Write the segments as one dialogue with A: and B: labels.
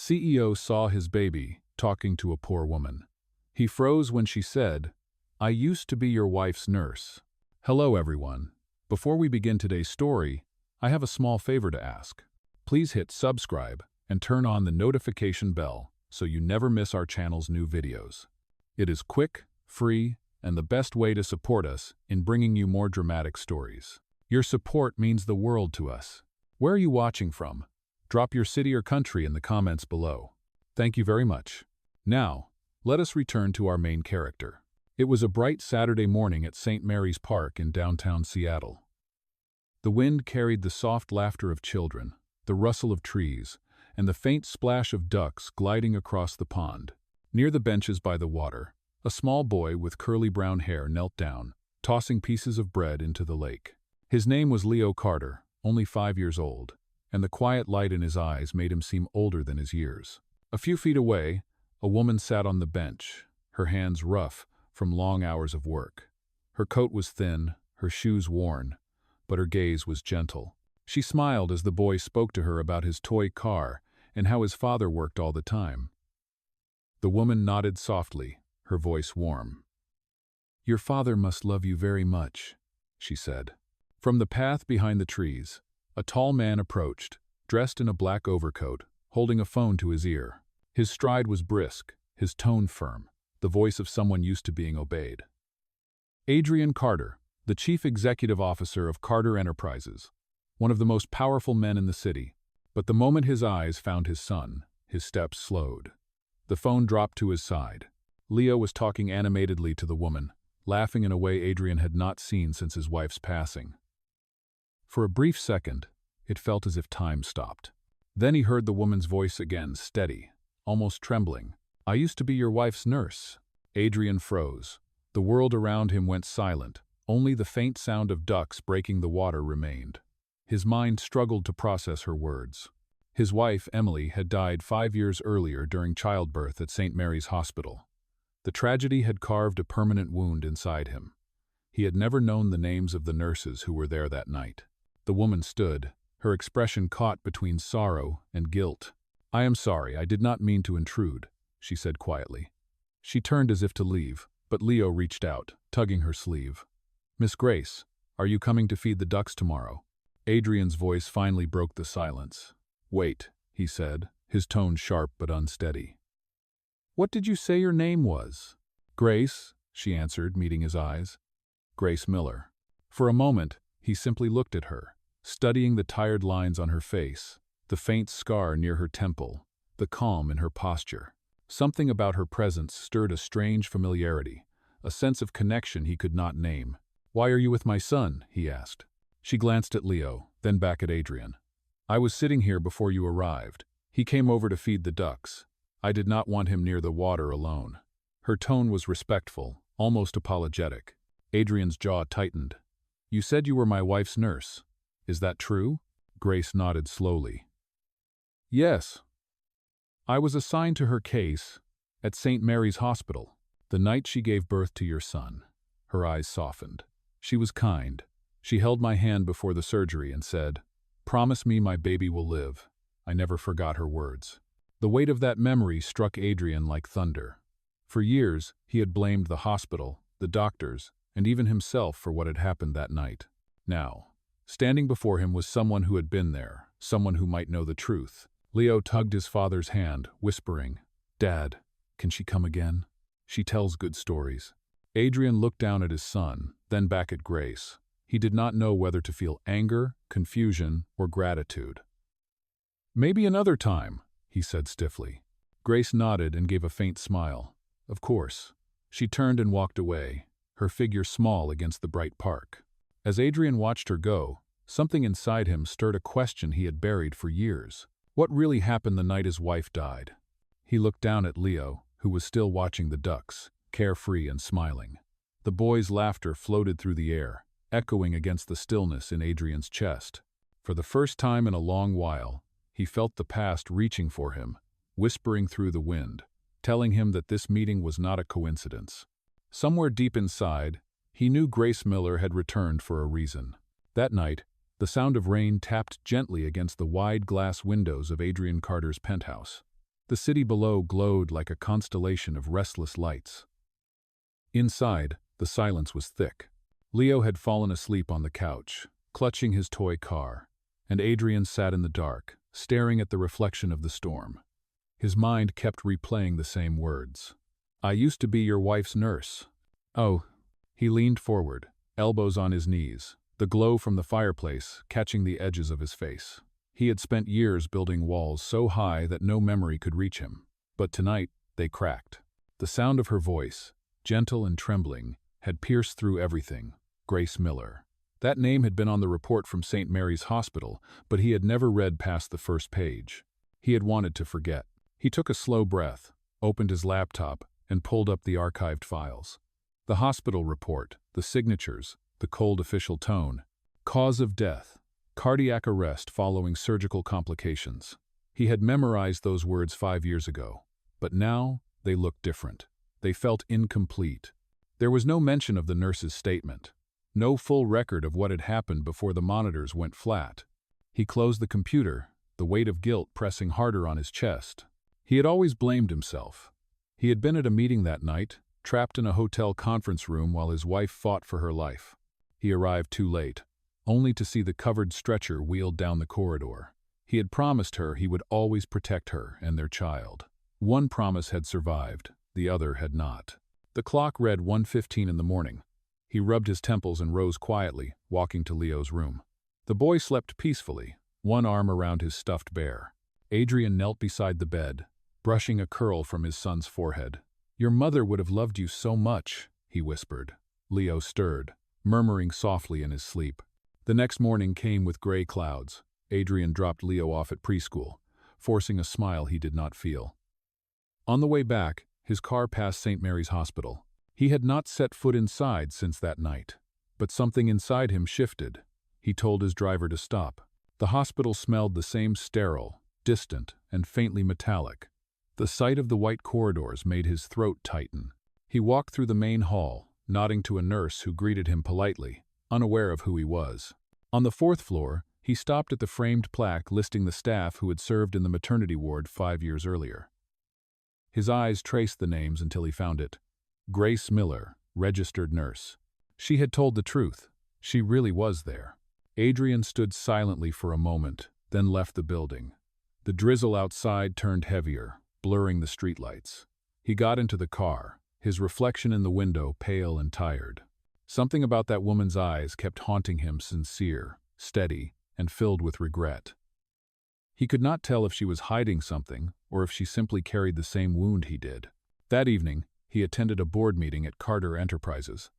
A: CEO saw his baby talking to a poor woman. He froze when she said, "I used to be your wife's nurse." Hello everyone. Before we begin today's story, I have a small favor to ask. Please hit subscribe and turn on the notification bell so you never miss our channel's new videos. It is quick, free, and the best way to support us in bringing you more dramatic stories. Your support means the world to us. Where are you watching from? Drop your city or country in the comments below. Thank you very much. Now, let us return to our main character. It was a bright Saturday morning at St. Mary's Park in downtown Seattle. The wind carried the soft laughter of children, the rustle of trees, and the faint splash of ducks gliding across the pond. Near the benches by the water, a small boy with curly brown hair knelt down, tossing pieces of bread into the lake. His name was Leo Carter, only 5 years old, and the quiet light in his eyes made him seem older than his years. A few feet away, a woman sat on the bench, her hands rough from long hours of work. Her coat was thin, her shoes worn, but her gaze was gentle. She smiled as the boy spoke to her about his toy car and how his father worked all the time. The woman nodded softly, her voice warm. "Your father must love you very much," she said. From the path behind the trees, a tall man approached, dressed in a black overcoat, holding a phone to his ear. His stride was brisk, his tone firm, the voice of someone used to being obeyed. Adrian Carter, the chief executive officer of Carter Enterprises, one of the most powerful men in the city. But the moment his eyes found his son, his steps slowed. The phone dropped to his side. Leo was talking animatedly to the woman, laughing in a way Adrian had not seen since his wife's passing. For a brief second, it felt as if time stopped. Then he heard the woman's voice again, steady, almost trembling. "I used to be your wife's nurse." Adrian froze. The world around him went silent. Only the faint sound of ducks breaking the water remained. His mind struggled to process her words. His wife, Emily, had died 5 years earlier during childbirth at St. Mary's Hospital. The tragedy had carved a permanent wound inside him. He had never known the names of the nurses who were there that night. The woman stood, her expression caught between sorrow and guilt. "I am sorry, I did not mean to intrude," she said quietly. She turned as if to leave, but Leo reached out, tugging her sleeve. "Miss Grace, are you coming to feed the ducks tomorrow?" Adrian's voice finally broke the silence. "Wait," he said, his tone sharp but unsteady. "What did you say your name was?" "Grace," she answered, meeting his eyes. "Grace Miller." For a moment, he simply looked at her, studying the tired lines on her face, the faint scar near her temple, the calm in her posture. Something about her presence stirred a strange familiarity, a sense of connection he could not name. "Why are you with my son?" he asked. She glanced at Leo, then back at Adrian. "I was sitting here before you arrived. He came over to feed the ducks. I did not want him near the water alone." Her tone was respectful, almost apologetic. Adrian's jaw tightened. "You said you were my wife's nurse. Is that true?" Grace nodded slowly. "Yes. I was assigned to her case at St. Mary's Hospital, the night she gave birth to your son." Her eyes softened. She was kind. She held my hand before the surgery and said, "Promise me my baby will live." I never forgot her words. The weight of that memory struck Adrian like thunder. For years, he had blamed the hospital, the doctors, and even himself for what had happened that night. Now, standing before him was someone who had been there, someone who might know the truth. Leo tugged his father's hand, whispering, "Dad, can she come again? She tells good stories." Adrian looked down at his son, then back at Grace. He did not know whether to feel anger, confusion, or gratitude. "Maybe another time," he said stiffly. Grace nodded and gave a faint smile. "Of course." She turned and walked away, her figure small against the bright park. As Adrian watched her go, something inside him stirred a question he had buried for years. What really happened the night his wife died? He looked down at Leo, who was still watching the ducks, carefree and smiling. The boy's laughter floated through the air, echoing against the stillness in Adrian's chest. For the first time in a long while, he felt the past reaching for him, whispering through the wind, telling him that this meeting was not a coincidence. Somewhere deep inside, he knew Grace Miller had returned for a reason. That night, the sound of rain tapped gently against the wide glass windows of Adrian Carter's penthouse. The city below glowed like a constellation of restless lights. Inside, the silence was thick. Leo had fallen asleep on the couch, clutching his toy car, and Adrian sat in the dark, staring at the reflection of the storm. His mind kept replaying the same words. "I used to be your wife's nurse." Oh, he leaned forward, elbows on his knees, the glow from the fireplace catching the edges of his face. He had spent years building walls so high that no memory could reach him. But tonight, they cracked. The sound of her voice, gentle and trembling, had pierced through everything. Grace Miller. That name had been on the report from St. Mary's Hospital, but he had never read past the first page. He had wanted to forget. He took a slow breath, opened his laptop, and pulled up the archived files. The hospital report, the signatures, the cold official tone. Cause of death: cardiac arrest following surgical complications. He had memorized those words 5 years ago, but now they looked different. They felt incomplete. There was no mention of the nurse's statement. No full record of what had happened before the monitors went flat. He closed the computer, the weight of guilt pressing harder on his chest. He had always blamed himself. He had been at a meeting that night, trapped in a hotel conference room while his wife fought for her life. He arrived too late, only to see the covered stretcher wheeled down the corridor. He had promised her he would always protect her and their child. One promise had survived, the other had not. The clock read 1:15 in the morning. He rubbed his temples and rose quietly, walking to Leo's room. The boy slept peacefully, one arm around his stuffed bear. Adrian knelt beside the bed, brushing a curl from his son's forehead. "Your mother would have loved you so much," he whispered. Leo stirred, murmuring softly in his sleep. The next morning came with gray clouds. Adrian dropped Leo off at preschool, forcing a smile he did not feel. On the way back, his car passed St. Mary's Hospital. He had not set foot inside since that night. But something inside him shifted. He told his driver to stop. The hospital smelled the same sterile, distant, and faintly metallic. The sight of the white corridors made his throat tighten. He walked through the main hall, nodding to a nurse who greeted him politely, unaware of who he was. On the 4th floor, he stopped at the framed plaque listing the staff who had served in the maternity ward 5 years earlier. His eyes traced the names until he found it. Grace Miller, registered nurse. She had told the truth. She really was there. Adrian stood silently for a moment, then left the building. The drizzle outside turned heavier, blurring the streetlights. He got into the car, his reflection in the window pale and tired. Something about that woman's eyes kept haunting him, sincere, steady, and filled with regret. He could not tell if she was hiding something or if she simply carried the same wound he did. That evening, he attended a board meeting at Carter Enterprises.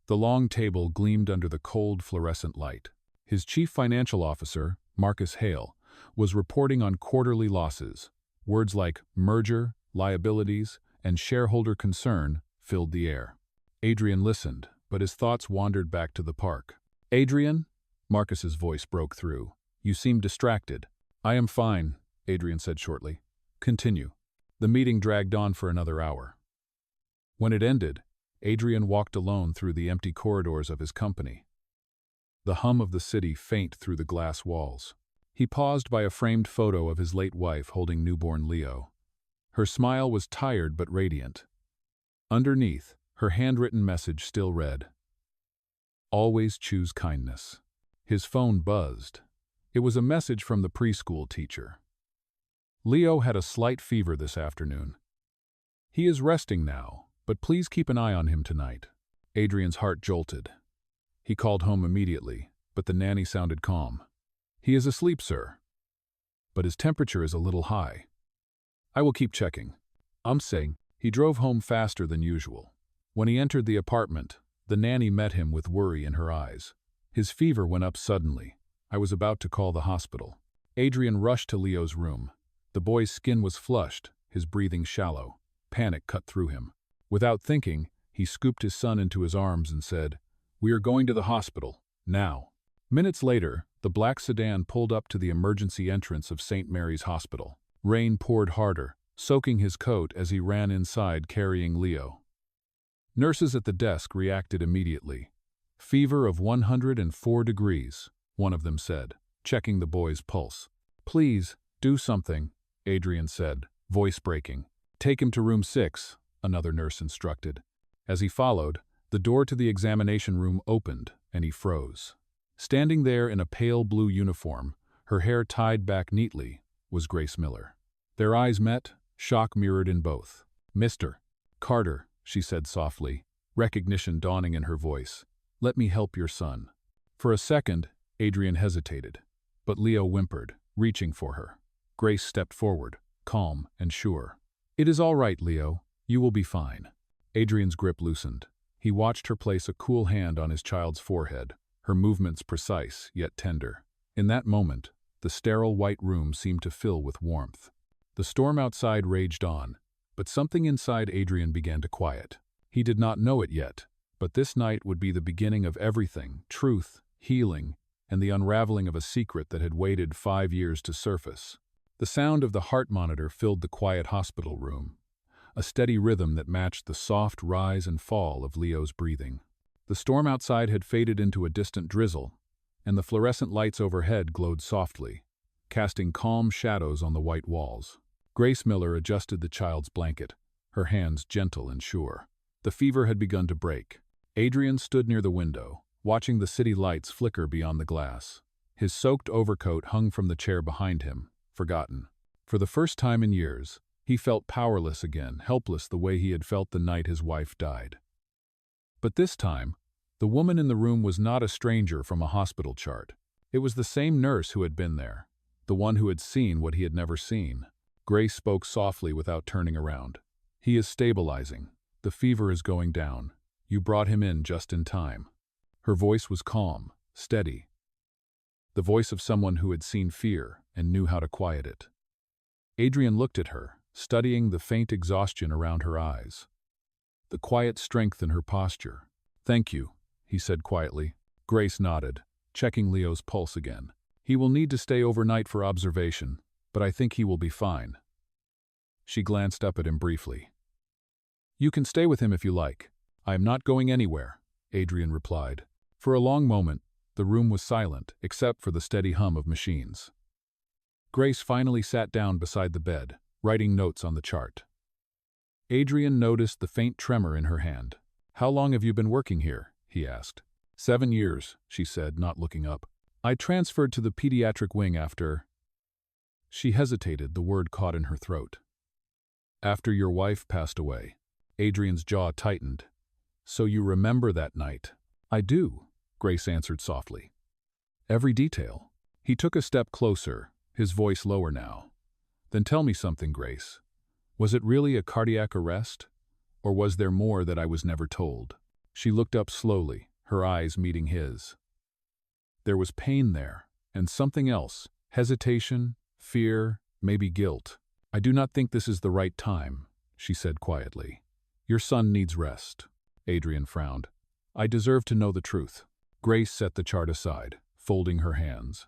A: The long table gleamed under the cold fluorescent light. His chief financial officer, Marcus Hale, was reporting on quarterly losses. Words like merger, liabilities, and shareholder concern filled the air. Adrian listened, but his thoughts wandered back to the park. "Adrian?" Marcus's voice broke through. "You seem distracted." "I am fine," Adrian said shortly. "Continue." The meeting dragged on for another hour. When it ended, Adrian walked alone through the empty corridors of his company. The hum of the city faint through the glass walls. He paused by a framed photo of his late wife holding newborn Leo. Her smile was tired but radiant. Underneath, her handwritten message still read, "Always choose kindness." His phone buzzed. It was a message from the preschool teacher. "Leo had a slight fever this afternoon. He is resting now, but please keep an eye on him tonight." Adrian's heart jolted. He called home immediately, but the nanny sounded calm. "He is asleep, sir. But his temperature is a little high. I will keep checking." I'm saying, he drove home faster than usual. When he entered the apartment, the nanny met him with worry in her eyes. His fever went up suddenly. I was about to call the hospital. Adrian rushed to Leo's room. The boy's skin was flushed, his breathing shallow. Panic cut through him. Without thinking, he scooped his son into his arms and said, "We are going to the hospital, now." Minutes later, the black sedan pulled up to the emergency entrance of St. Mary's Hospital. Rain poured harder, soaking his coat as he ran inside carrying Leo. Nurses at the desk reacted immediately. "Fever of 104 degrees, one of them said, checking the boy's pulse. "Please, do something," Adrian said, voice breaking. Take him to room 6, another nurse instructed. As he followed, the door to the examination room opened, and he froze. Standing there in a pale blue uniform, her hair tied back neatly, was Grace Miller. Their eyes met, shock mirrored in both. "Mr. Carter," she said softly, recognition dawning in her voice. "Let me help your son." For a second, Adrian hesitated, but Leo whimpered, reaching for her. Grace stepped forward, calm and sure. "It is all right, Leo. You will be fine." Adrian's grip loosened. He watched her place a cool hand on his child's forehead, her movements precise yet tender. In that moment, the sterile white room seemed to fill with warmth. The storm outside raged on, but something inside Adrian began to quiet. He did not know it yet, but this night would be the beginning of everything: truth, healing, and the unraveling of a secret that had waited 5 years to surface. The sound of the heart monitor filled the quiet hospital room, a steady rhythm that matched the soft rise and fall of Leo's breathing. The storm outside had faded into a distant drizzle, and the fluorescent lights overhead glowed softly, casting calm shadows on the white walls. Grace Miller adjusted the child's blanket, her hands gentle and sure. The fever had begun to break. Adrian stood near the window, watching the city lights flicker beyond the glass. His soaked overcoat hung from the chair behind him, forgotten. For the first time in years, he felt powerless again, helpless the way he had felt the night his wife died. But this time, the woman in the room was not a stranger from a hospital chart. It was the same nurse who had been there, the one who had seen what he had never seen. Grace spoke softly without turning around. "He is stabilizing. The fever is going down. You brought him in just in time." Her voice was calm, steady. The voice of someone who had seen fear and knew how to quiet it. Adrian looked at her, studying the faint exhaustion around her eyes, the quiet strength in her posture. "Thank you," he said quietly. Grace nodded, checking Leo's pulse again. "He will need to stay overnight for observation, but I think he will be fine." She glanced up at him briefly. "You can stay with him if you like. I am not going anywhere," Adrian replied. For a long moment, the room was silent, except for the steady hum of machines. Grace finally sat down beside the bed, writing notes on the chart. Adrian noticed the faint tremor in her hand. "How long have you been working here?" he asked. 7 years, she said, not looking up. "I transferred to the pediatric wing after—" She hesitated, the word caught in her throat. "After your wife passed away." Adrian's jaw tightened. "So you remember that night?" "I do," Grace answered softly. "Every detail." He took a step closer, his voice lower now. "Then tell me something, Grace. Was it really a cardiac arrest? Or was there more that I was never told?" She looked up slowly, her eyes meeting his. There was pain there, and something else: hesitation, fear, maybe guilt. "I do not think this is the right time," she said quietly. "Your son needs rest." Adrian frowned. "I deserve to know the truth." Grace set the chart aside, folding her hands.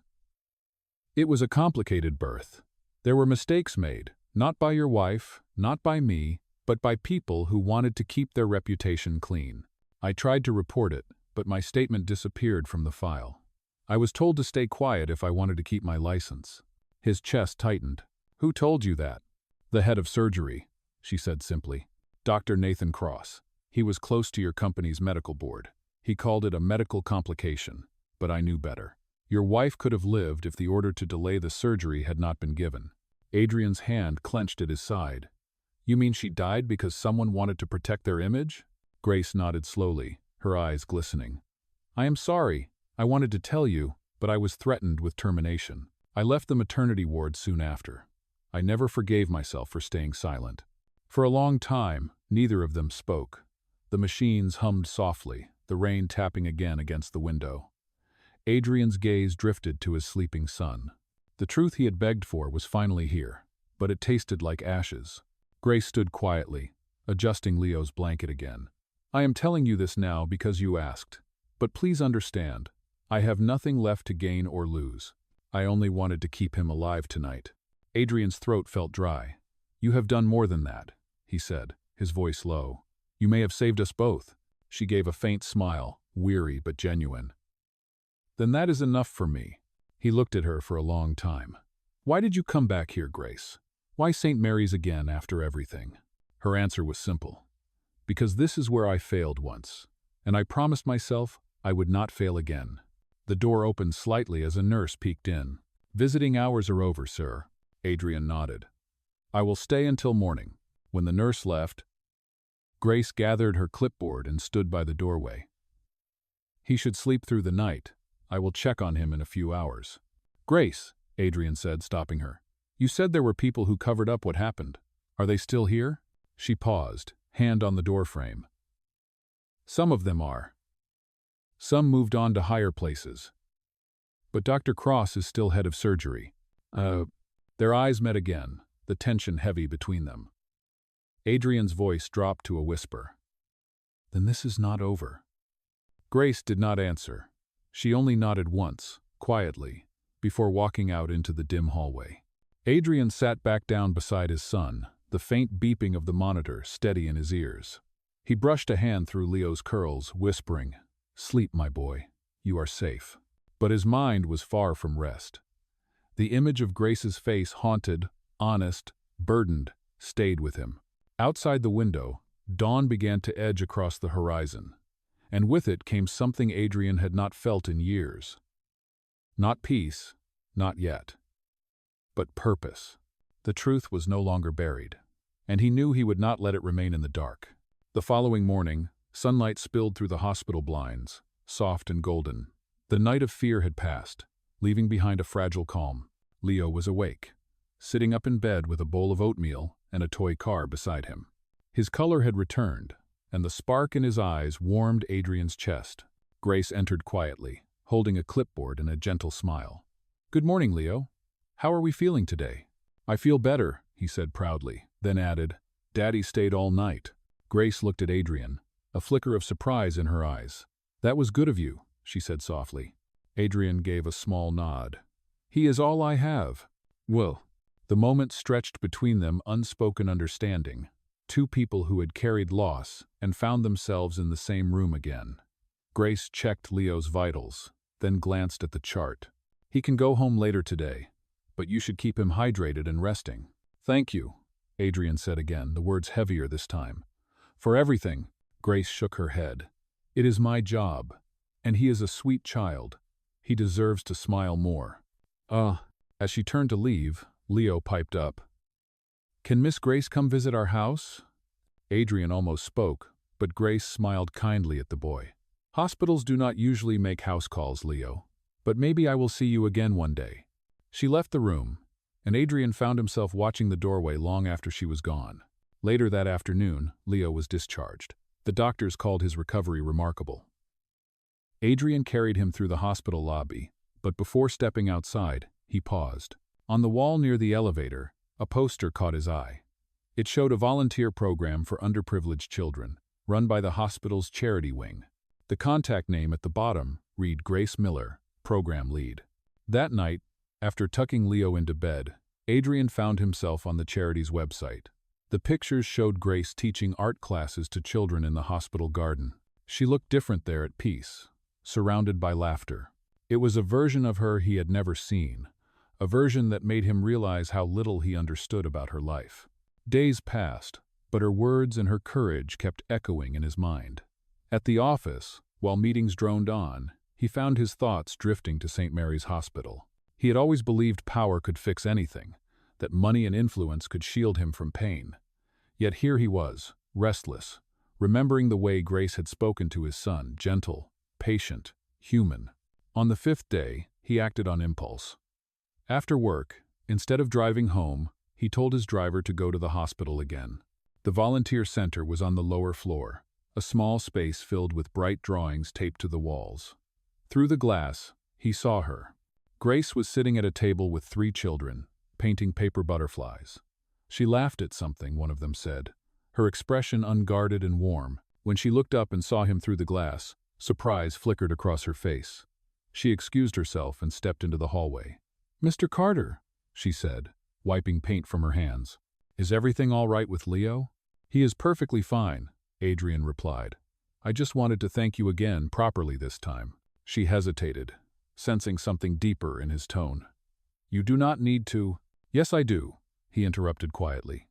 A: "It was a complicated birth. There were mistakes made, not by your wife, not by me, but by people who wanted to keep their reputation clean. I tried to report it, but my statement disappeared from the file. I was told to stay quiet if I wanted to keep my license." His chest tightened. "Who told you that?" "The head of surgery," she said simply. "Dr. Nathan Cross. He was close to your company's medical board. He called it a medical complication, but I knew better. Your wife could have lived if the order to delay the surgery had not been given." Adrian's hand clenched at his side. "You mean she died because someone wanted to protect their image?" Grace nodded slowly, her eyes glistening. "I am sorry. I wanted to tell you, but I was threatened with termination. I left the maternity ward soon after. I never forgave myself for staying silent." For a long time, neither of them spoke. The machines hummed softly, the rain tapping again against the window. Adrian's gaze drifted to his sleeping son. The truth he had begged for was finally here, but it tasted like ashes. Grace stood quietly, adjusting Leo's blanket again. "I am telling you this now because you asked. But please understand, I have nothing left to gain or lose. I only wanted to keep him alive tonight." Adrian's throat felt dry. "You have done more than that," he said, his voice low. "You may have saved us both." She gave a faint smile, weary but genuine. "Then that is enough for me." He looked at her for a long time. "Why did you come back here, Grace? Why St. Mary's again after everything? Her answer was simple. Because this is where I failed once, and I promised myself I would not fail again. The door opened slightly as a nurse peeked in. Visiting hours are over, sir. Adrian nodded. I will stay until morning. When the nurse left, Grace gathered her clipboard and stood by the doorway. He should sleep through the night. I will check on him in a few hours. Grace, Adrian said, stopping her. You said there were people who covered up what happened. Are they still here? She paused, hand on the doorframe. Some of them are. Some moved on to higher places. But Dr. Cross is still head of surgery. Their eyes met again, the tension heavy between them. Adrian's voice dropped to a whisper. Then this is not over. Grace did not answer. She only nodded once, quietly, before walking out into the dim hallway. Adrian sat back down beside his son, the faint beeping of the monitor steady in his ears. He brushed a hand through Leo's curls, whispering, Sleep, my boy. You are safe. But his mind was far from rest. The image of Grace's face, haunted, honest, burdened, stayed with him. Outside the window, dawn began to edge across the horizon, and with it came something Adrian had not felt in years. Not peace, not yet. But purpose. The truth was no longer buried, and he knew he would not let it remain in the dark. The following morning, sunlight spilled through the hospital blinds, soft and golden. The night of fear had passed, leaving behind a fragile calm. Leo was awake, sitting up in bed with a bowl of oatmeal and a toy car beside him. His color had returned, and the spark in his eyes warmed Adrian's chest. Grace entered quietly, holding a clipboard and a gentle smile. Good morning, Leo. How are we feeling today? I feel better, he said proudly, then added, Daddy stayed all night. Grace looked at Adrian, a flicker of surprise in her eyes. That was good of you, she said softly. Adrian gave a small nod. He is all I have. Well, the moment stretched between them unspoken understanding. Two people who had carried loss and found themselves in the same room again. Grace checked Leo's vitals, then glanced at the chart. He can go home later today, but you should keep him hydrated and resting. Thank you, Adrian said again, the words heavier this time. For everything, Grace shook her head. It is my job, and he is a sweet child. He deserves to smile more. As she turned to leave, Leo piped up. Can Miss Grace come visit our house? Adrian almost spoke, but Grace smiled kindly at the boy. Hospitals do not usually make house calls, Leo, but maybe I will see you again one day. She left the room, and Adrian found himself watching the doorway long after she was gone. Later that afternoon, Leo was discharged. The doctors called his recovery remarkable. Adrian carried him through the hospital lobby, but before stepping outside, he paused. On the wall near the elevator, a poster caught his eye. It showed a volunteer program for underprivileged children, run by the hospital's charity wing. The contact name at the bottom read Grace Miller, program lead. That night, after tucking Leo into bed, Adrian found himself on the charity's website. The pictures showed Grace teaching art classes to children in the hospital garden. She looked different there at peace, surrounded by laughter. It was a version of her he had never seen, a version that made him realize how little he understood about her life. Days passed, but her words and her courage kept echoing in his mind. At the office, while meetings droned on, he found his thoughts drifting to St. Mary's Hospital. He had always believed power could fix anything, that money and influence could shield him from pain. Yet here he was, restless, remembering the way Grace had spoken to his son, gentle, patient, human. On the 5th day, he acted on impulse. After work, instead of driving home, he told his driver to go to the hospital again. The volunteer center was on the lower floor, a small space filled with bright drawings taped to the walls. Through the glass, he saw her. Grace was sitting at a table with 3 children, painting paper butterflies. She laughed at something, one of them said, her expression unguarded and warm. When she looked up and saw him through the glass, surprise flickered across her face. She excused herself and stepped into the hallway. Mr. Carter, she said, wiping paint from her hands. Is everything all right with Leo? He is perfectly fine, Adrian replied. I just wanted to thank you again properly this time. She hesitated, sensing something deeper in his tone. You do not need to. Yes, I do. he interrupted quietly.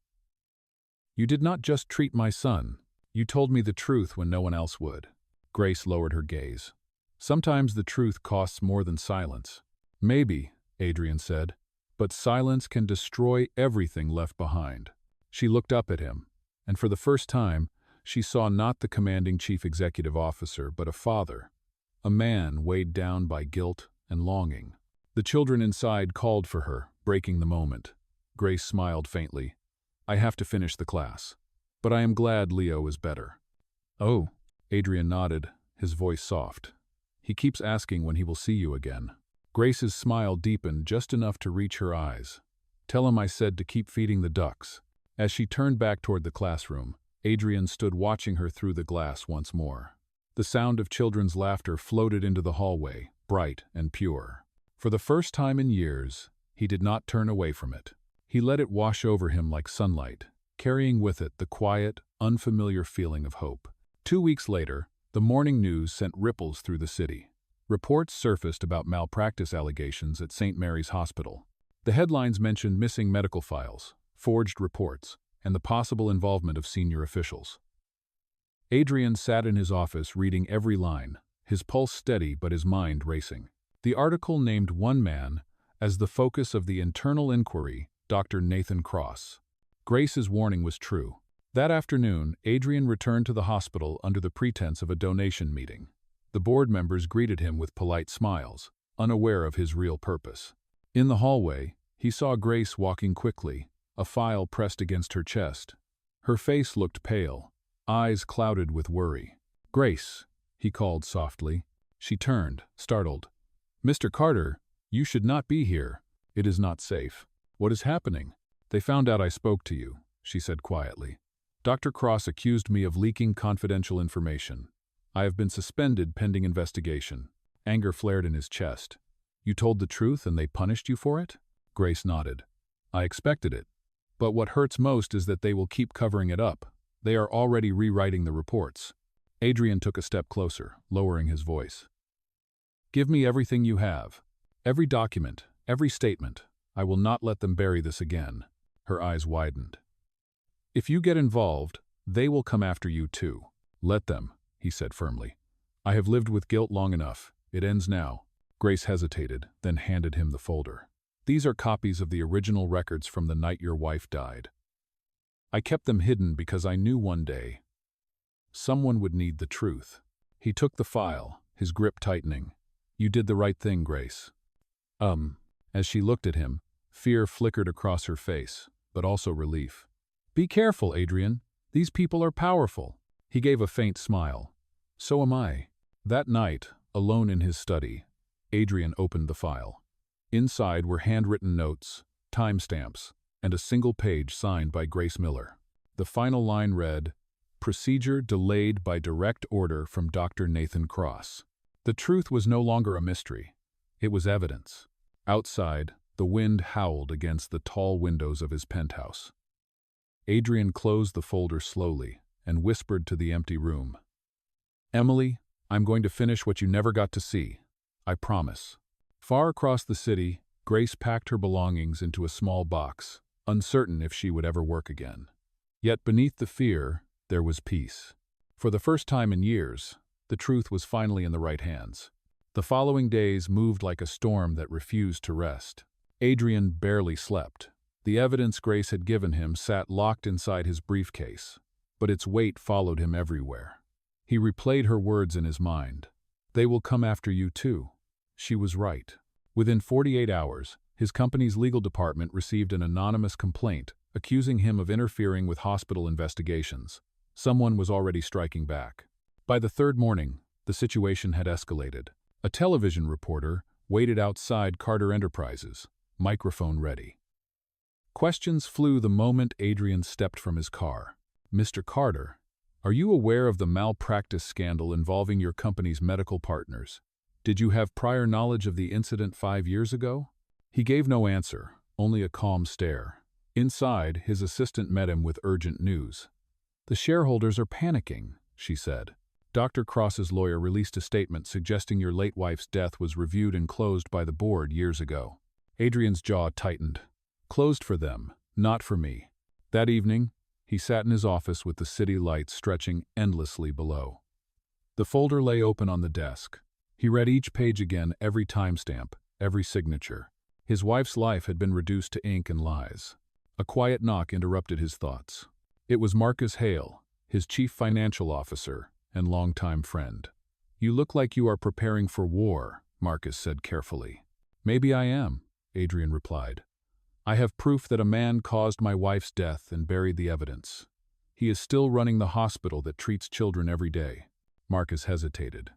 A: You did not just treat my son. You told me the truth when no one else would. Grace lowered her gaze. Sometimes the truth costs more than silence. Maybe, Adrian said, but silence can destroy everything left behind. She looked up at him, and for the first time, she saw not the commanding chief executive officer, but a father, a man weighed down by guilt and longing. The children inside called for her, breaking the moment. Grace smiled faintly. I have to finish the class, but I am glad Leo is better. Oh, Adrian nodded, his voice soft. He keeps asking when he will see you again. Grace's smile deepened just enough to reach her eyes. Tell him I said to keep feeding the ducks. As she turned back toward the classroom, Adrian stood watching her through the glass once more. The sound of children's laughter floated into the hallway, bright and pure. For the first time in years, he did not turn away from it. He let it wash over him like sunlight, carrying with it the quiet, unfamiliar feeling of hope. 2 weeks later, the morning news sent ripples through the city. Reports surfaced about malpractice allegations at St. Mary's Hospital. The headlines mentioned missing medical files, forged reports, and the possible involvement of senior officials. Adrian sat in his office reading every line, his pulse steady but his mind racing. The article named one man as the focus of the internal inquiry, Dr. Nathan Cross. Grace's warning was true. That afternoon, Adrian returned to the hospital under the pretense of a donation meeting. The board members greeted him with polite smiles, unaware of his real purpose. In the hallway, he saw Grace walking quickly, a file pressed against her chest. Her face looked pale, eyes clouded with worry. Grace, he called softly. She turned, startled. Mr. Carter, you should not be here. It is not safe. What is happening? They found out I spoke to you, she said quietly. Dr. Cross accused me of leaking confidential information. I have been suspended pending investigation. Anger flared in his chest. You told the truth and they punished you for it? Grace nodded. I expected it. But what hurts most is that they will keep covering it up. They are already rewriting the reports. Adrian took a step closer, lowering his voice. Give me everything you have. Every document, every statement. I will not let them bury this again. Her eyes widened. If you get involved, they will come after you too. Let them, he said firmly. I have lived with guilt long enough. It ends now. Grace hesitated, then handed him the folder. These are copies of the original records from the night your wife died. I kept them hidden because I knew one day someone would need the truth. He took the file, his grip tightening. You did the right thing, Grace. As she looked at him, fear flickered across her face, but also relief. Be careful, Adrian. These people are powerful. He gave a faint smile. So am I. That night, alone in his study, Adrian opened the file. Inside were handwritten notes, timestamps, and a single page signed by Grace Miller. The final line read, Procedure delayed by direct order from Dr. Nathan Cross. The truth was no longer a mystery. It was evidence. Outside, the wind howled against the tall windows of his penthouse. Adrian closed the folder slowly and whispered to the empty room. Emily, I'm going to finish what you never got to see. I promise. Far across the city, Grace packed her belongings into a small box, uncertain if she would ever work again. Yet beneath the fear, there was peace. For the first time in years, the truth was finally in the right hands. The following days moved like a storm that refused to rest. Adrian barely slept. The evidence Grace had given him sat locked inside his briefcase, but its weight followed him everywhere. He replayed her words in his mind. They will come after you too. She was right. Within 48 hours, his company's legal department received an anonymous complaint accusing him of interfering with hospital investigations. Someone was already striking back. By the third morning, the situation had escalated. A television reporter waited outside Carter Enterprises, microphone ready. Questions flew the moment Adrian stepped from his car. Mr. Carter, are you aware of the malpractice scandal involving your company's medical partners? Did you have prior knowledge of the incident 5 years ago? He gave no answer, only a calm stare. Inside, his assistant met him with urgent news. The shareholders are panicking, she said. Dr. Cross's lawyer released a statement suggesting your late wife's death was reviewed and closed by the board years ago. Adrian's jaw tightened. Closed for them, Not for me. That evening, he sat in his office with the city lights stretching endlessly below. The folder lay open on the desk. He read each page again, every timestamp, every signature. His wife's life had been reduced to ink and lies. A quiet knock interrupted his thoughts. It was Marcus Hale, his chief financial officer and longtime friend. "You look like you are preparing for war," Marcus said carefully. "Maybe I am," Adrian replied. "I have proof that a man caused my wife's death and buried the evidence. He is still running the hospital that treats children every day." Marcus hesitated.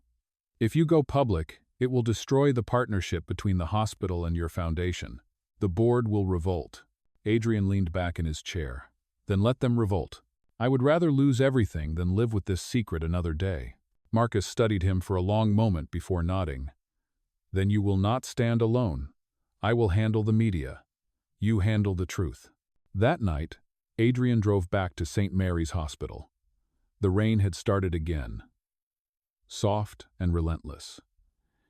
A: "If you go public, it will destroy the partnership between the hospital and your foundation. The board will revolt." Adrian leaned back in his chair. "Then let them revolt. I would rather lose everything than live with this secret another day." Marcus studied him for a long moment before nodding. "Then you will not stand alone. I will handle the media. You handle the truth." That night, Adrian drove back to St. Mary's Hospital. The rain had started again, soft and relentless.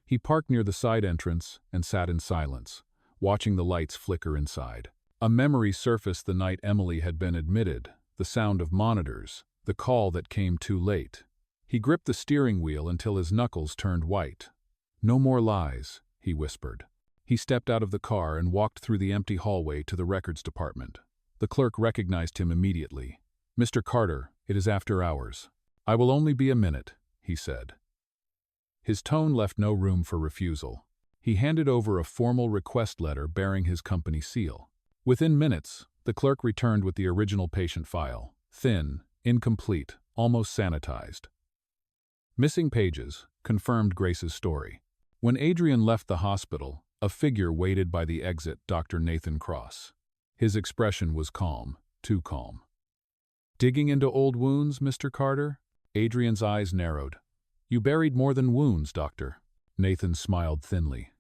A: He parked near the side entrance and sat in silence, watching the lights flicker inside. A memory surfaced the night Emily had been admitted, the sound of monitors, the call that came too late. He gripped the steering wheel until his knuckles turned white. "No more lies," he whispered. He stepped out of the car and walked through the empty hallway to the records department. The clerk recognized him immediately. "Mr. Carter, it is after hours." "I will only be a minute," he said. His tone left no room for refusal. He handed over a formal request letter bearing his company seal. Within minutes, the clerk returned with the original patient file, thin, incomplete, almost sanitized. Missing pages confirmed Grace's story. When Adrian left the hospital, a figure waited by the exit, Dr. Nathan Cross. His expression was calm, too calm. "Digging into old wounds, Mr. Carter?" Adrian's eyes narrowed. "You buried more than wounds, doctor." Nathan smiled thinly.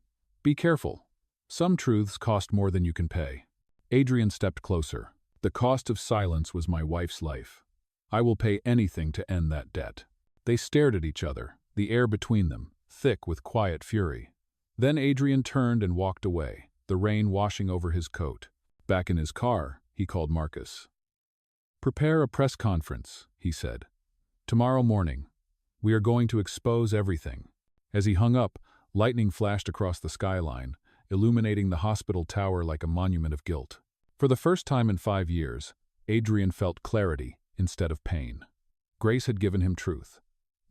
A: "Be careful. Some truths cost more than you can pay." Adrian stepped closer. "The cost of silence was my wife's life. I will pay anything to end that debt." They stared at each other, the air between them, thick with quiet fury. Then Adrian turned and walked away, the rain washing over his coat. Back in his car, he called Marcus. "Prepare a press conference," he said. "Tomorrow morning. We are going to expose everything." As he hung up, lightning flashed across the skyline, illuminating the hospital tower like a monument of guilt. For the first time in 5 years, Adrian felt clarity instead of pain. Grace had given him truth.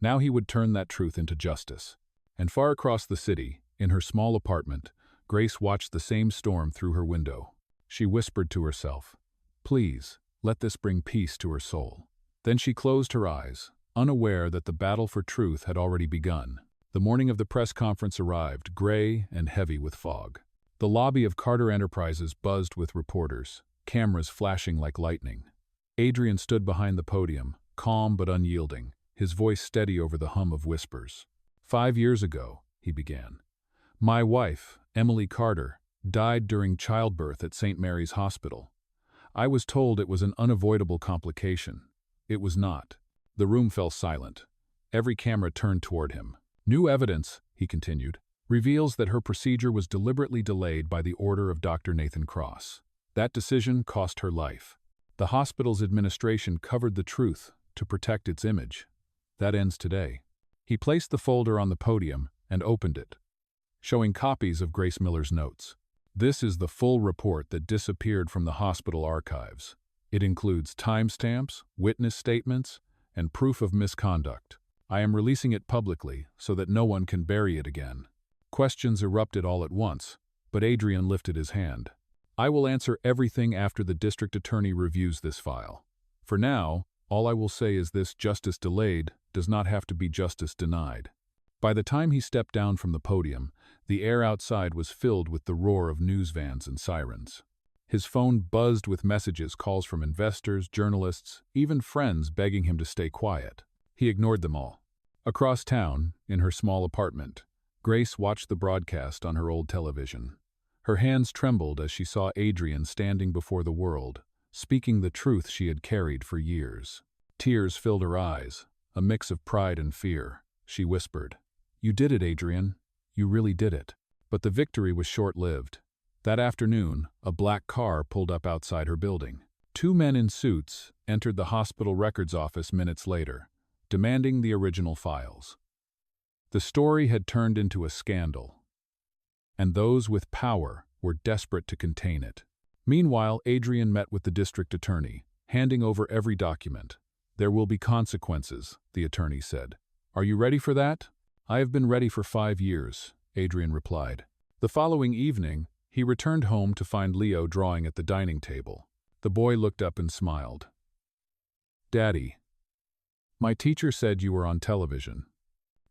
A: Now he would turn that truth into justice. And far across the city, in her small apartment, Grace watched the same storm through her window. She whispered to herself, "Please, let this bring peace to her soul." Then she closed her eyes, unaware that the battle for truth had already begun. The morning of the press conference arrived, gray and heavy with fog. The lobby of Carter Enterprises buzzed with reporters, cameras flashing like lightning. Adrian stood behind the podium, calm but unyielding, his voice steady over the hum of whispers. 5 years ago, he began. My wife, Emily Carter, died during childbirth at St. Mary's Hospital. I was told it was an unavoidable complication. It was not. The room fell silent. Every camera turned toward him. New evidence, he continued, reveals that her procedure was deliberately delayed by the order of Dr. Nathan Cross. That decision cost her life. The hospital's administration covered the truth to protect its image. That ends today. He placed the folder on the podium and opened it, showing copies of Grace Miller's notes. This is the full report that disappeared from the hospital archives. It includes timestamps, witness statements, and proof of misconduct. I am releasing it publicly so that no one can bury it again. Questions erupted all at once, but Adrian lifted his hand. I will answer everything after the district attorney reviews this file. For now, all I will say is this: justice delayed does not have to be justice denied. By the time he stepped down from the podium, the air outside was filled with the roar of news vans and sirens. His phone buzzed with messages, calls from investors, journalists, even friends begging him to stay quiet. He ignored them all. Across town, in her small apartment, Grace watched the broadcast on her old television. Her hands trembled as she saw Adrian standing before the world, speaking the truth she had carried for years. Tears filled her eyes, a mix of pride and fear. She whispered, "You did it, Adrian. You really did it." But the victory was short-lived. That afternoon, a black car pulled up outside her building. Two men in suits entered the hospital records office minutes later, demanding the original files. The story had turned into a scandal, and those with power were desperate to contain it. Meanwhile, Adrian met with the district attorney, handing over every document. "There will be consequences," the attorney said. "Are you ready for that?" "I have been ready for 5 years," Adrian replied. The following evening, he returned home to find Leo drawing at the dining table. The boy looked up and smiled. "Daddy, my teacher said you were on television."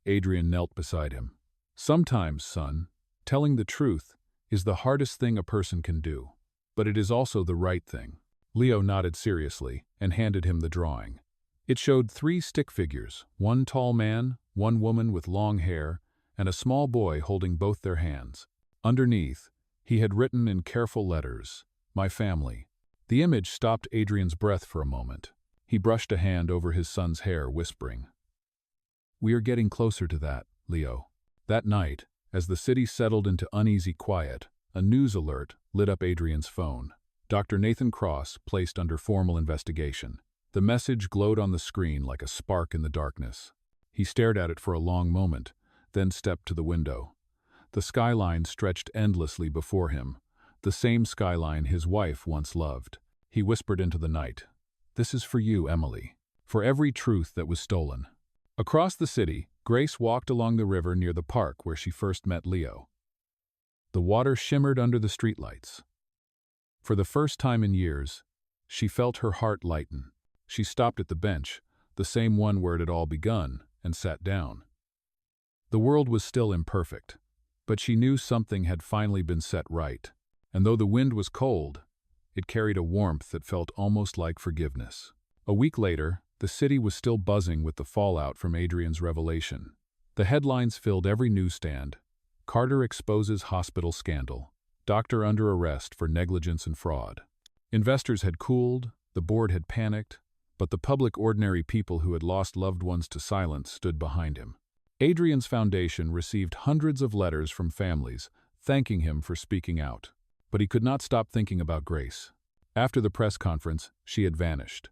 A: Adrian knelt beside him. "Sometimes, son, telling the truth is the hardest thing a person can do, but it is also the right thing." Leo nodded seriously and handed him the drawing. It showed 3 stick figures, one tall man, one woman with long hair, and a small boy holding both their hands. Underneath, he had written in careful letters, "My family." The image stopped Adrian's breath for a moment. He brushed a hand over his son's hair, whispering, "We are getting closer to that, Leo." That night, as the city settled into uneasy quiet, a news alert lit up Adrian's phone. Dr. Nathan Cross placed under formal investigation. The message glowed on the screen like a spark in the darkness. He stared at it for a long moment, then stepped to the window. The skyline stretched endlessly before him, the same skyline his wife once loved. He whispered into the night, "This is for you, Emily, for every truth that was stolen." Across the city, Grace walked along the river near the park where she first met Leo. The water shimmered under the streetlights. For the first time in years, she felt her heart lighten. She stopped at the bench, the same one where it had all begun, and sat down. The world was still imperfect, but she knew something had finally been set right, and though the wind was cold, it carried a warmth that felt almost like forgiveness. A week later, the city was still buzzing with the fallout from Adrian's revelation. The headlines filled every newsstand. "Carter exposes hospital scandal. Doctor under arrest for negligence and fraud." Investors had cooled, the board had panicked, but the public, ordinary people who had lost loved ones to silence stood behind him. Adrian's foundation received hundreds of letters from families thanking him for speaking out. But he could not stop thinking about Grace. After the press conference, she had vanished.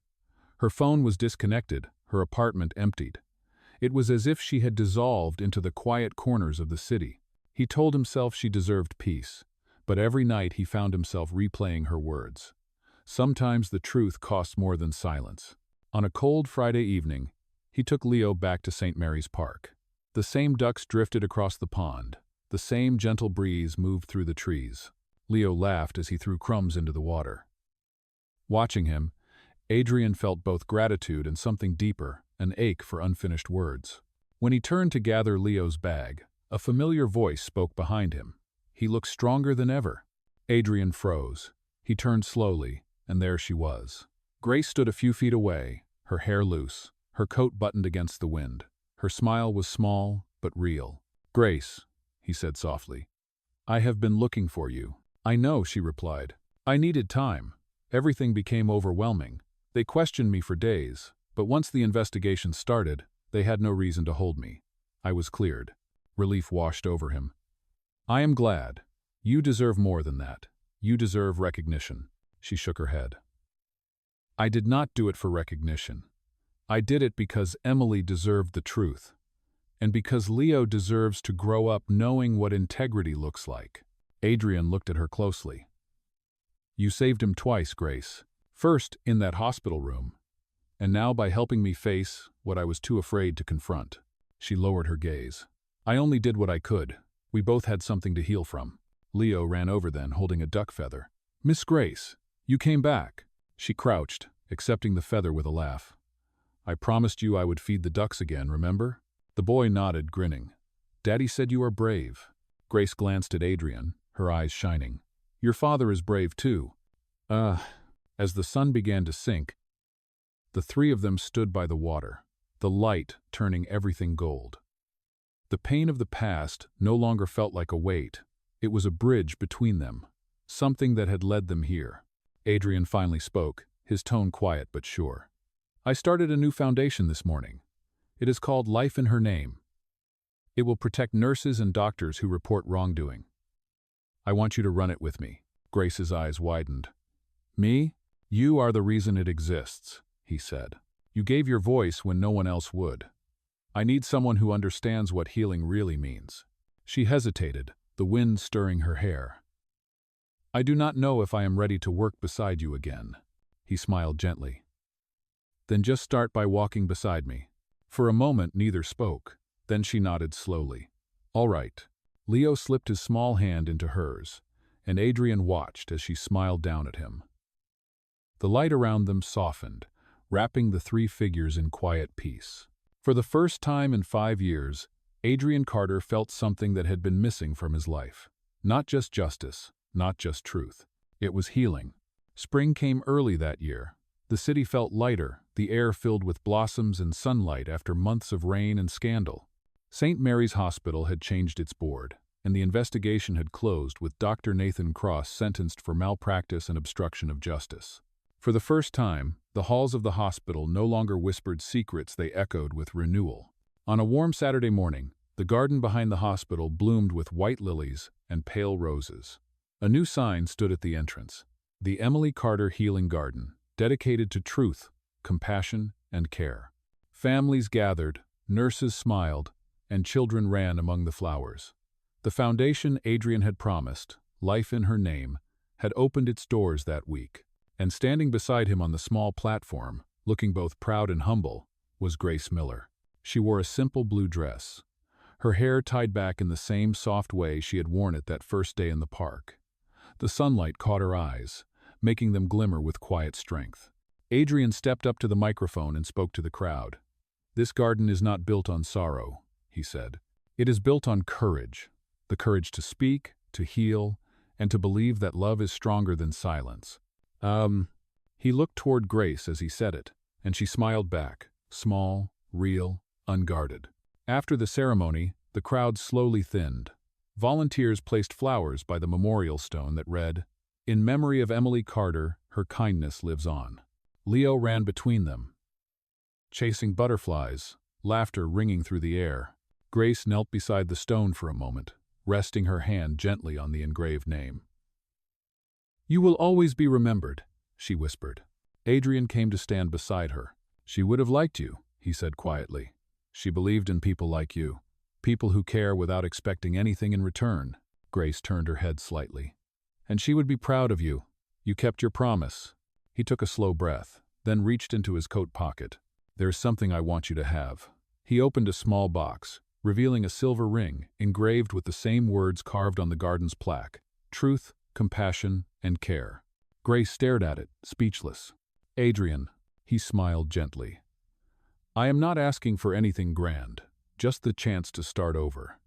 A: Her phone was disconnected, her apartment emptied. It was as if she had dissolved into the quiet corners of the city. He told himself she deserved peace, but every night he found himself replaying her words. Sometimes the truth costs more than silence. On a cold Friday evening, he took Leo back to St. Mary's Park. The same ducks drifted across the pond. The same gentle breeze moved through the trees. Leo laughed as he threw crumbs into the water. Watching him, Adrian felt both gratitude and something deeper, an ache for unfinished words. When he turned to gather Leo's bag, a familiar voice spoke behind him. He looked stronger than ever. Adrian froze. He turned slowly, and there she was. Grace stood a few feet away, her hair loose, her coat buttoned against the wind. Her smile was small, but real. "Grace," he said softly, "I have been looking for you." "I know," she replied. "I needed time. Everything became overwhelming. They questioned me for days, but once the investigation started, they had no reason to hold me. I was cleared." Relief washed over him. "I am glad. You deserve more than that. You deserve recognition." She shook her head. "I did not do it for recognition. I did it because Emily deserved the truth, and because Leo deserves to grow up knowing what integrity looks like." Adrian looked at her closely. "You saved him twice, Grace. First, in that hospital room, and now by helping me face what I was too afraid to confront." She lowered her gaze. "I only did what I could. We both had something to heal from." Leo ran over then, holding a duck feather. "Miss Grace, you came back." She crouched, accepting the feather with a laugh. "I promised you I would feed the ducks again, remember?" The boy nodded, grinning. "Daddy said you are brave." Grace glanced at Adrian, her eyes shining. "Your father is brave too." As the sun began to sink, the three of them stood by the water, the light turning everything gold. The pain of the past no longer felt like a weight. It was a bridge between them, something that had led them here. Adrian finally spoke, his tone quiet but sure. "I started a new foundation this morning. It is called Life in Her Name. It will protect nurses and doctors who report wrongdoing. I want you to run it with me. Grace's eyes widened. Me? You are the reason it exists, he said. You gave your voice when no one else would. I need someone who understands what healing really means. She hesitated, the wind stirring her hair. I do not know if I am ready to work beside you again. He smiled gently. Then just start by walking beside me. For a moment neither spoke, then she nodded slowly. All right. Leo slipped his small hand into hers, and Adrian watched as she smiled down at him. The light around them softened, wrapping the three figures in quiet peace. For the first time in 5 years, Adrian Carter felt something that had been missing from his life. Not just justice, not just truth. It was healing. Spring came early that year. The city felt lighter, the air filled with blossoms and sunlight after months of rain and scandal. St. Mary's Hospital had changed its board, and the investigation had closed with Dr. Nathan Cross sentenced for malpractice and obstruction of justice. For the first time, the halls of the hospital no longer whispered secrets, they echoed with renewal. On a warm Saturday morning, the garden behind the hospital bloomed with white lilies and pale roses. A new sign stood at the entrance: the Emily Carter Healing Garden, dedicated to truth, compassion, and care. Families gathered, nurses smiled, and children ran among the flowers. The foundation Adrian had promised, Life in Her Name, had opened its doors that week. And standing beside him on the small platform, looking both proud and humble, was Grace Miller. She wore a simple blue dress, her hair tied back in the same soft way she had worn it that first day in the park. The sunlight caught her eyes, making them glimmer with quiet strength. Adrian stepped up to the microphone and spoke to the crowd. This garden is not built on sorrow, he said. It is built on courage. The courage to speak, to heal, and to believe that love is stronger than silence. He looked toward Grace as he said it, and she smiled back, small, real, unguarded. After the ceremony, the crowd slowly thinned. Volunteers placed flowers by the memorial stone that read, "In memory of Emily Carter, her kindness lives on." Leo ran between them, chasing butterflies, laughter ringing through the air. Grace knelt beside the stone for a moment, resting her hand gently on the engraved name. "You will always be remembered," she whispered. Adrian came to stand beside her. "She would have liked you," he said quietly. "She believed in people like you, people who care without expecting anything in return." Grace turned her head slightly. "And she would be proud of you. You kept your promise." He took a slow breath, then reached into his coat pocket. "There's something I want you to have." He opened a small box, revealing a silver ring engraved with the same words carved on the garden's plaque: truth, compassion, and care. Grace stared at it, speechless. "Adrian," he smiled gently, "I am not asking for anything grand, just the chance to start over.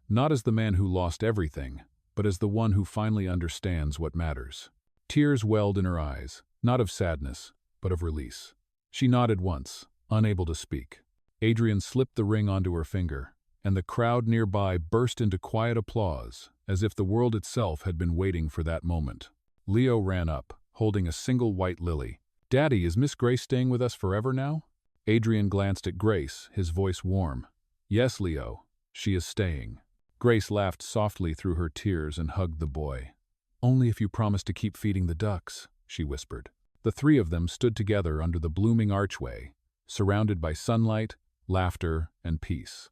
A: Not as the man who lost everything, but as the one who finally understands what matters." Tears welled in her eyes, not of sadness, but of release. She nodded once, unable to speak. Adrian slipped the ring onto her finger, and the crowd nearby burst into quiet applause, as if the world itself had been waiting for that moment. Leo ran up, holding a single white lily. "Daddy, is Miss Grace staying with us forever now?" Adrian glanced at Grace, his voice warm. "Yes, Leo, she is staying." Grace laughed softly through her tears and hugged the boy. "Only if you promise to keep feeding the ducks," she whispered. The three of them stood together under the blooming archway, surrounded by sunlight, laughter, and peace.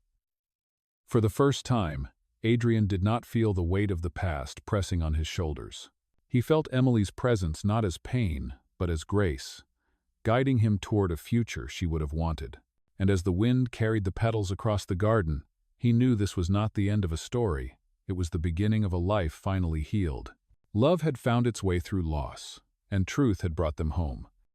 A: For the first time, Adrian did not feel the weight of the past pressing on his shoulders. He felt Emily's presence not as pain, but as grace, guiding him toward a future she would have wanted. And as the wind carried the petals across the garden, he knew this was not the end of a story, it was the beginning of a life finally healed. Love had found its way through loss, and truth had brought them home.